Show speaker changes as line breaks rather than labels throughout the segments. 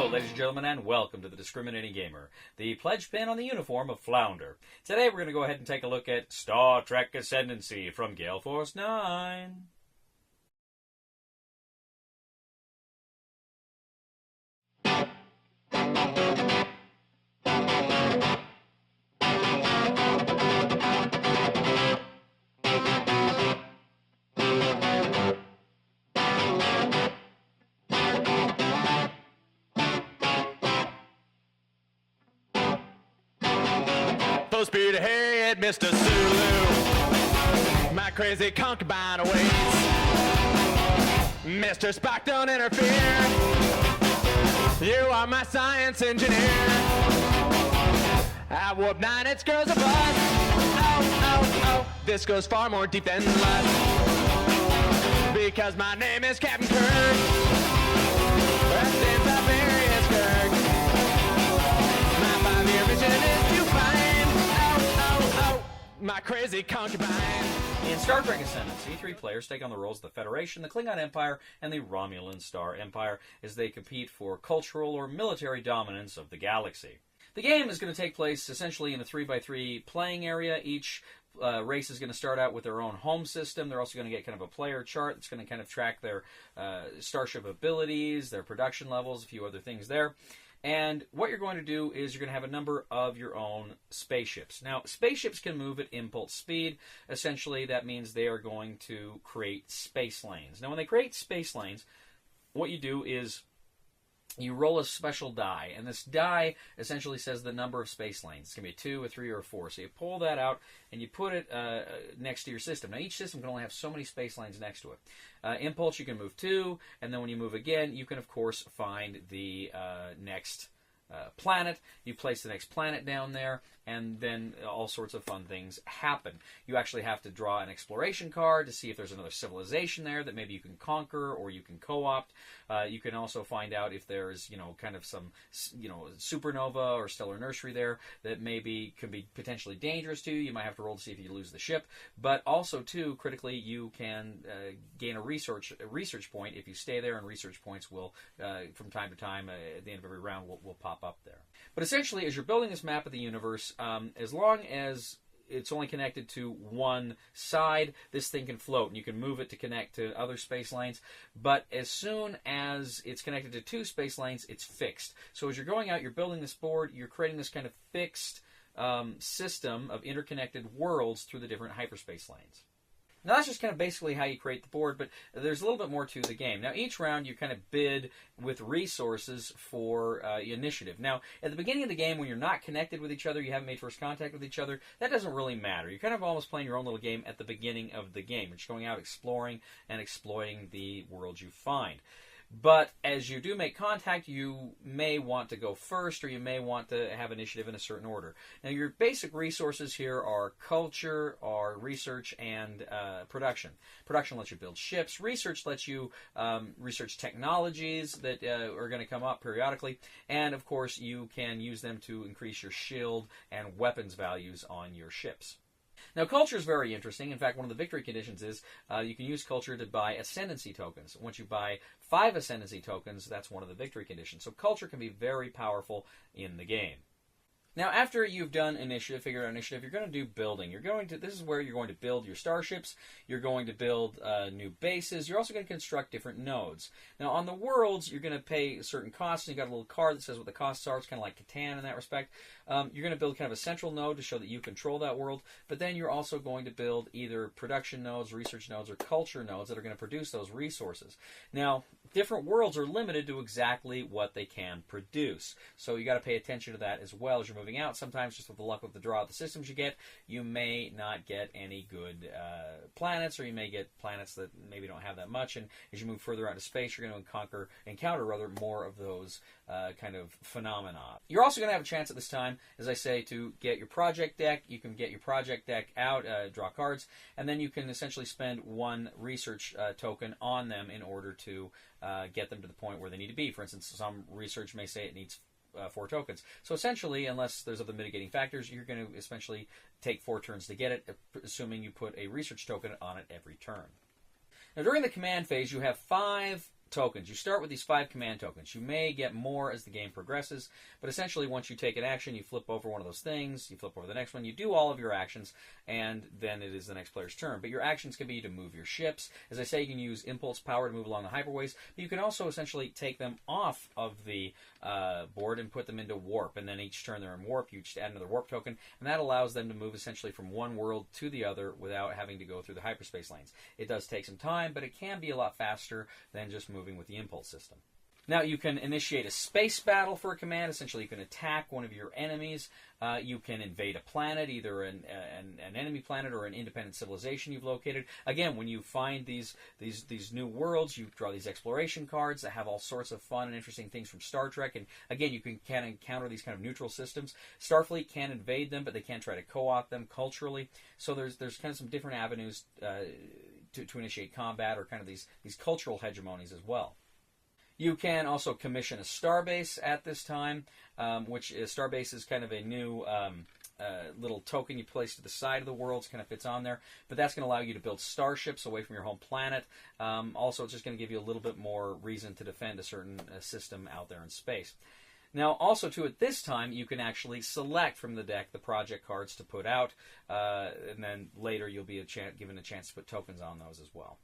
Hello, ladies and gentlemen, and welcome to The Discriminating Gamer, the pledge pin on the uniform of Flounder. Today we're going to go ahead and take a look at Star Trek Ascendancy from Gale Force 9.
Full speed ahead, Mr. Sulu. My crazy concubine awaits. Mr. Spock, don't interfere. You are my science engineer. I warp 9, it girls a buzz. Oh. This goes far more deep than lust. Because my name is Captain Kirk. Since Siberius Kirk. My 5-year mission is to find my crazy concubine.
In Star Trek Ascendancy, 3 players take on the roles of the Federation, the Klingon Empire, and the Romulan Star Empire as they compete for cultural or military dominance of the galaxy. The game is going to take place essentially in a 3x3 playing area. Each race is going to start out with their own home system. They're also going to get kind of a player chart that's going to kind of track their starship abilities, their production levels, a few other things there. And what you're going to do is you're going to have a number of your own spaceships. Now, spaceships can move at impulse speed. Essentially, that means they are going to create space lanes. Now, when they create space lanes, what you do is you roll a special die, and this die essentially says the number of space lanes. It's going to be a 2, a 3, or a 4. So you pull that out, and you put it next to your system. Now, each system can only have so many space lanes next to it. Impulse, you can move 2, and then when you move again, you can, of course, find the next planet. You place the next planet down there, and then all sorts of fun things happen. You actually have to draw an exploration card to see if there's another civilization there that maybe you can conquer or you can co-opt. You can also find out if there's, kind of some, supernova or stellar nursery there that maybe could be potentially dangerous to you. You might have to roll to see if you lose the ship. But also, too, critically, you can gain a research point if you stay there, and research points will, from time to time, at the end of every round, will pop up there. But essentially, as you're building this map of the universe, as long as it's only connected to one side, this thing can float, and you can move it to connect to other space lanes. But as soon as it's connected to 2 space lanes, it's fixed. So as you're going out, you're building this board, you're creating this kind of fixed system of interconnected worlds through the different hyperspace lanes. Now, that's just kind of basically how you create the board, but there's a little bit more to the game. Now, each round you kind of bid with resources for initiative. Now, at the beginning of the game, when you're not connected with each other, you haven't made first contact with each other, that doesn't really matter. You're kind of almost playing your own little game at the beginning of the game. You're just going out exploring and exploiting the world you find. But as you do make contact, you may want to go first, or you may want to have initiative in a certain order. Now, your basic resources here are culture, are research, and production. Production lets you build ships. Research lets you research technologies that are going to come up periodically. And, of course, you can use them to increase your shield and weapons values on your ships. Now, culture is very interesting. In fact, one of the victory conditions is you can use culture to buy Ascendancy tokens. Once you buy 5 Ascendancy tokens, that's one of the victory conditions. So culture can be very powerful in the game. Now, after you've done initiative, figured out initiative, you're going to do building. This is where you're going to build your starships. You're going to build new bases. You're also going to construct different nodes. Now, on the worlds, you're going to pay certain costs. You've got a little card that says what the costs are. It's kind of like Catan in that respect. You're going to build kind of a central node to show that you control that world. But then you're also going to build either production nodes, research nodes, or culture nodes that are going to produce those resources. Now, different worlds are limited to exactly what they can produce. So you got to pay attention to that as well as you're moving out. Sometimes, just with the luck of the draw of the systems you get, you may not get any good planets, or you may get planets that maybe don't have that much. And as you move further out into space, you're going to encounter more of those kind of phenomena. You're also going to have a chance at this time, as I say, to get your project deck. You can get your project deck out, draw cards, and then you can essentially spend 1 research token on them in order to get them to the point where they need to be. For instance, some research may say it needs 4 tokens. So essentially, unless there's other mitigating factors, you're going to essentially take 4 turns to get it, assuming you put a research token on it every turn. Now, during the command phase, you have 5 tokens. You start with these 5 command tokens. You may get more as the game progresses, but essentially once you take an action, you flip over one of those things, you flip over the next one, you do all of your actions, and then it is the next player's turn. But your actions can be to move your ships. As I say, you can use impulse power to move along the hyperways, but you can also essentially take them off of the board and put them into warp, and then each turn they're in warp, you just add another warp token, and that allows them to move essentially from one world to the other without having to go through the hyperspace lanes. It does take some time, but it can be a lot faster than just moving with the impulse system. Now, you can initiate a space battle for a command. Essentially, you can attack one of your enemies. You can invade a planet, either an enemy planet or an independent civilization you've located. Again, when you find these new worlds, you draw these exploration cards that have all sorts of fun and interesting things from Star Trek. And again, you can encounter these kind of neutral systems. Starfleet can invade them, but they can try to co-opt them culturally. So there's kind of some different avenues to initiate combat, or kind of these cultural hegemonies as well. You can also commission a starbase at this time, which is, starbase is kind of a new little token you place to the side of the world. It kind of fits on there, but that's going to allow you to build starships away from your home planet. Also, it's just going to give you a little bit more reason to defend a certain system out there in space. Now, also, too, at this time, you can actually select from the deck the project cards to put out, and then later you'll be given a chance to put tokens on those as well.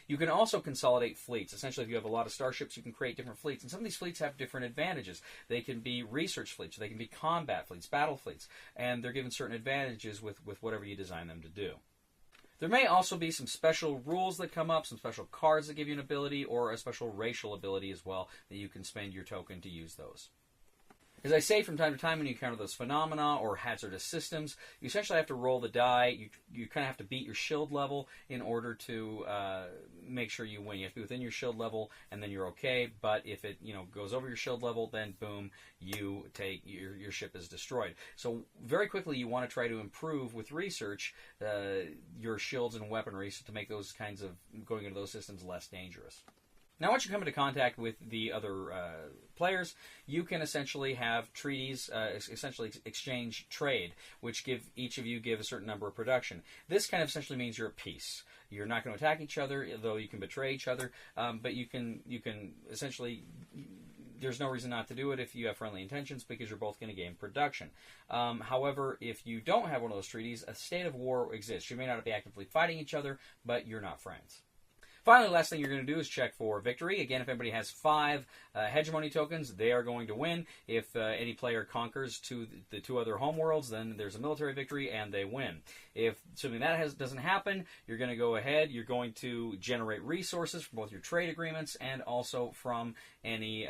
You can also consolidate fleets. Essentially, if you have a lot of starships, you can create different fleets. And some of these fleets have different advantages. They can be research fleets, or they can be combat fleets, battle fleets. And they're given certain advantages with whatever you design them to do. There may also be some special rules that come up, some special cards that give you an ability, or a special racial ability as well, that you can spend your token to use those. As I say, from time to time when you encounter those phenomena or hazardous systems, you essentially have to roll the die. You kind of have to beat your shield level in order to make sure you win. You have to be within your shield level, and then you're okay. But if it goes over your shield level, then boom, you take your ship is destroyed. So very quickly, you want to try to improve with research your shields and weaponry to make those kinds of going into those systems less dangerous. Now, once you come into contact with the other players, you can essentially have treaties, essentially exchange trade, which each of you give a certain number of production. This kind of essentially means you're at peace. You're not going to attack each other, though you can betray each other, but you can essentially, there's no reason not to do it if you have friendly intentions, because you're both going to gain production. However, if you don't have one of those treaties, a state of war exists. You may not be actively fighting each other, but you're not friends. Finally, last thing you're going to do is check for victory. Again, if anybody has 5 hegemony tokens, they are going to win. If any player conquers the 2 other homeworlds, then there's a military victory and they win. If something doesn't happen, you're going to go ahead. You're going to generate resources from both your trade agreements and also from any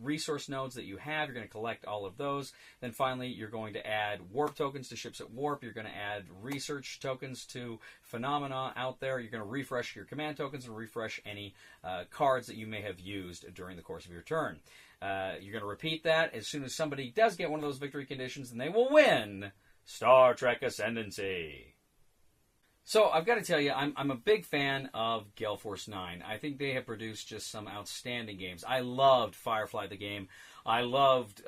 resource nodes that you have. You're going to collect all of those. Then finally, you're going to add warp tokens to ships at warp. You're going to add research tokens to phenomena out there. You're going to refresh your command tokens and refresh any cards that you may have used during the course of your turn. You're going to repeat that. As soon as somebody does get one of those victory conditions, then they will win Star Trek Ascendancy. So I've got to tell you, I'm a big fan of Gale Force 9. I think they have produced just some outstanding games. I loved Firefly the game. I loved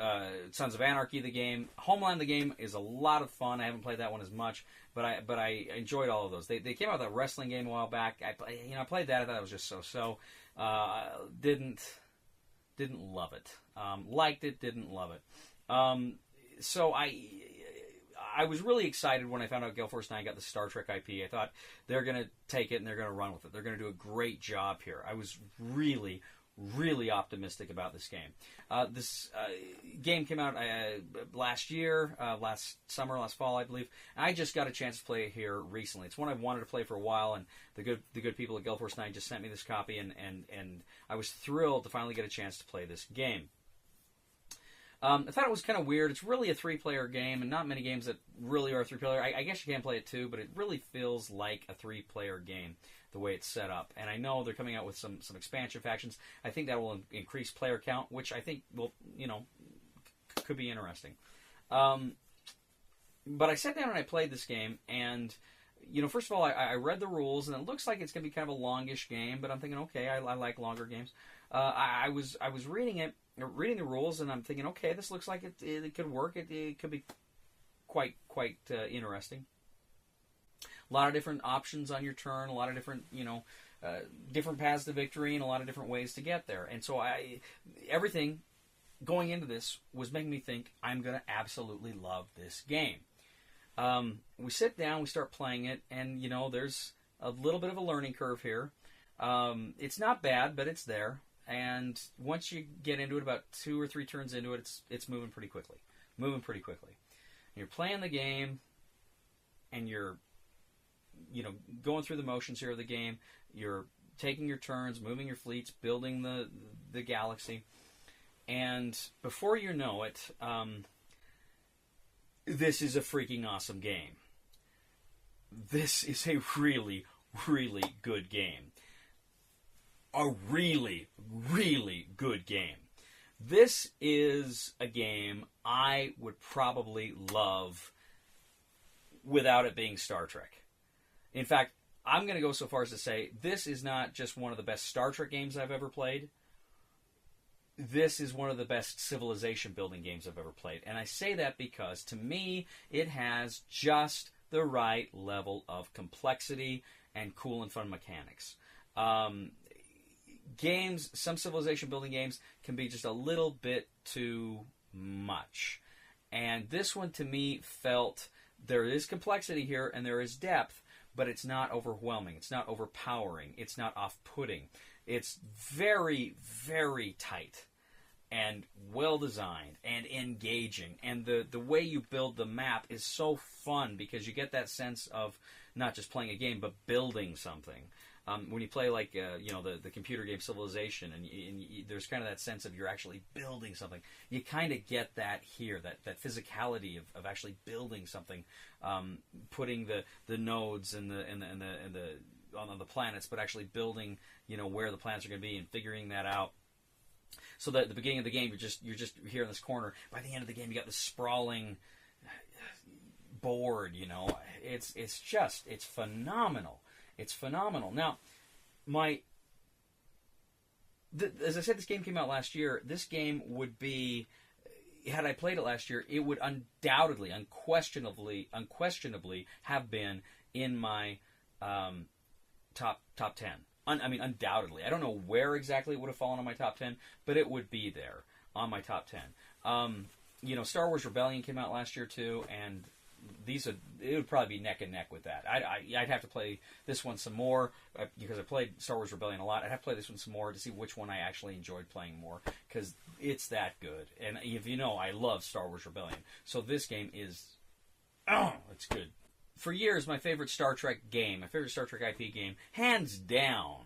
Sons of Anarchy the game. Homeland the game is a lot of fun. I haven't played that one as much, but I enjoyed all of those. They came out with that wrestling game a while back. I played that. I thought it was just so. Didn't love it. Liked it. Didn't love it. So I was really excited when I found out Gale Force 9 got the Star Trek IP. I thought they're going to take it and they're going to run with it. They're going to do a great job here. I was really optimistic about this game. This game came out last year, last fall, I believe. I just got a chance to play it here recently. It's one I've wanted to play for a while, and the good people at Gale Force 9 just sent me this copy, and I was thrilled to finally get a chance to play this game. I thought it was kind of weird. It's really a 3-player game, and not many games that really are 3-player. I guess you can play it 2, but it really feels like a 3-player game the way it's set up. And I know they're coming out with some expansion factions. I think that will increase player count, which I think will, could be interesting. But I sat down and I played this game, and first of all, I read the rules, and it looks like it's going to be kind of a longish game. But I'm thinking, okay, I like longer games. I was reading the rules, and I'm thinking, okay, this looks like it could work. It could be quite interesting. A lot of different options on your turn. A lot of different different paths to victory and a lot of different ways to get there. And so everything going into this was making me think I'm going to absolutely love this game. We sit down, we start playing it, and there's a little bit of a learning curve here. It's not bad, but it's there. And once you get into it, about 2 or 3 turns into it, it's moving pretty quickly. And you're playing the game, and you're going through the motions here of the game. You're taking your turns, moving your fleets, building the galaxy. And before you know it, this is a freaking awesome game. This is a really, really good game. A really, really good game. This is a game I would probably love without it being Star Trek. In fact, I'm going to go so far as to say this is not just one of the best Star Trek games I've ever played. This is one of the best civilization building games I've ever played. And I say that because, to me, it has just the right level of complexity and cool and fun mechanics. Some civilization building games can be just a little bit too much. And this one, to me, felt there is complexity here and there is depth, but it's not overwhelming. It's not overpowering. It's not off-putting. It's very, very tight and well-designed and engaging. And the way you build the map is so fun because you get that sense of not just playing a game, but building something. When you play like the computer game Civilization, and there's kind of that sense of you're actually building something. You kind of get that here, that physicality of actually building something, putting the nodes and on the planets, but actually building where the planets are going to be and figuring that out. So that at the beginning of the game you're just here in this corner. By the end of the game, you got this sprawling board. It's phenomenal. It's phenomenal. Now, as I said, this game came out last year. This game would be, had I played it last year, it would undoubtedly, unquestionably have been in my top 10. Undoubtedly. I don't know where exactly it would have fallen on my top 10, but it would be there on my top 10. Star Wars Rebellion came out last year too, and it would probably be neck and neck with that. I'd have to play this one some more because I played Star Wars Rebellion a lot. I'd have to play this one some more to see which one I actually enjoyed playing more because it's that good. And if I love Star Wars Rebellion. So this game is, it's good. For years, my favorite Star Trek IP game, hands down,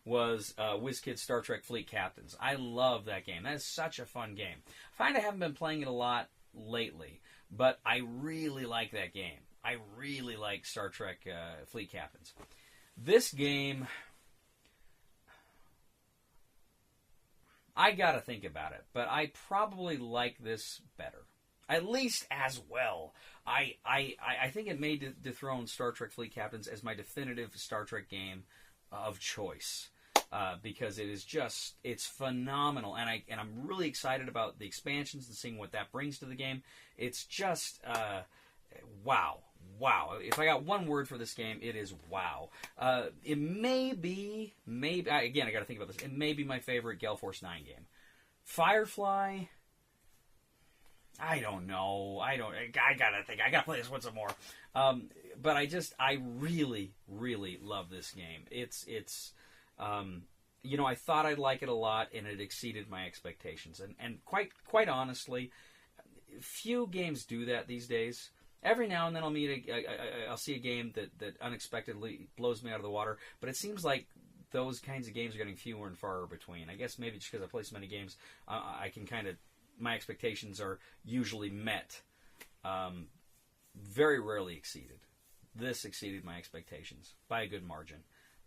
was WizKid's Star Trek Fleet Captains. I love that game. That is such a fun game. I find I haven't been playing it a lot lately, but I really like that game. I really like Star Trek Fleet Captains. This game, I gotta think about it, but I probably like this better. At least as well. I think it may dethrone Star Trek Fleet Captains as my definitive Star Trek game of choice. Because it's phenomenal, and I'm really excited about the expansions and seeing what that brings to the game. It's just wow. If I got one word for this game, it is wow. It maybe again I got to think about this. It may be my favorite Gale Force 9 game. Firefly, I don't know. I gotta think. I gotta play this one some more. But I really, really love this game. I thought I'd like it a lot, and it exceeded my expectations. And quite honestly, few games do that these days. Every now and then I'll see a game that unexpectedly blows me out of the water. But it seems like those kinds of games are getting fewer and far between. I guess maybe just because I play so many games, I can my expectations are usually met, very rarely exceeded. This exceeded my expectations by a good margin.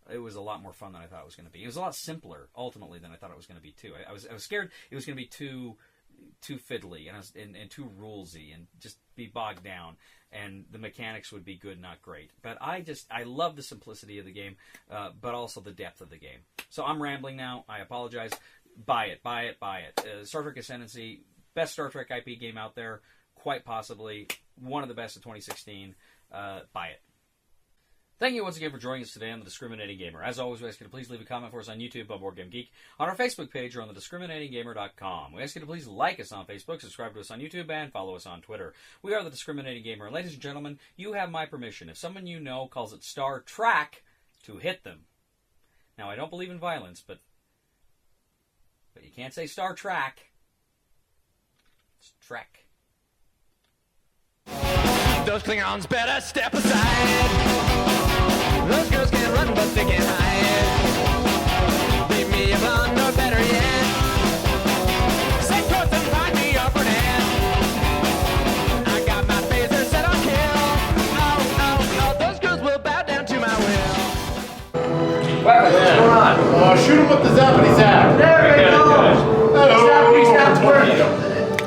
It was a lot more fun than I thought it was going to be. It was a lot simpler, ultimately, than I thought it was going to be, too. I was scared it was going to be too fiddly and too rulesy and just be bogged down, and the mechanics would be good, not great. But I love the simplicity of the game, but also the depth of the game. So I'm rambling now. I apologize. Buy it. Star Trek Ascendancy, best Star Trek IP game out there, quite possibly one of the best of 2016. Buy it. Thank you once again for joining us today on The Discriminating Gamer. As always, we ask you to please leave a comment for us on YouTube on Board Game Geek, on our Facebook page, or on thediscriminatinggamer.com. We ask you to please like us on Facebook, subscribe to us on YouTube, and follow us on Twitter. We are The Discriminating Gamer. And ladies and gentlemen, you have my permission. If someone you know calls it Star Trek, to hit them. Now, I don't believe in violence, but you can't say Star Trek. It's Trek.
Those Klingons better step aside. Those girls can run, but they can't hide. Leave me a blonde or better yet. Say course and find me a brunette. I got my phaser set on kill. No, those girls will bow down to my will.
What's going on?
Shoot him with the zappity zap.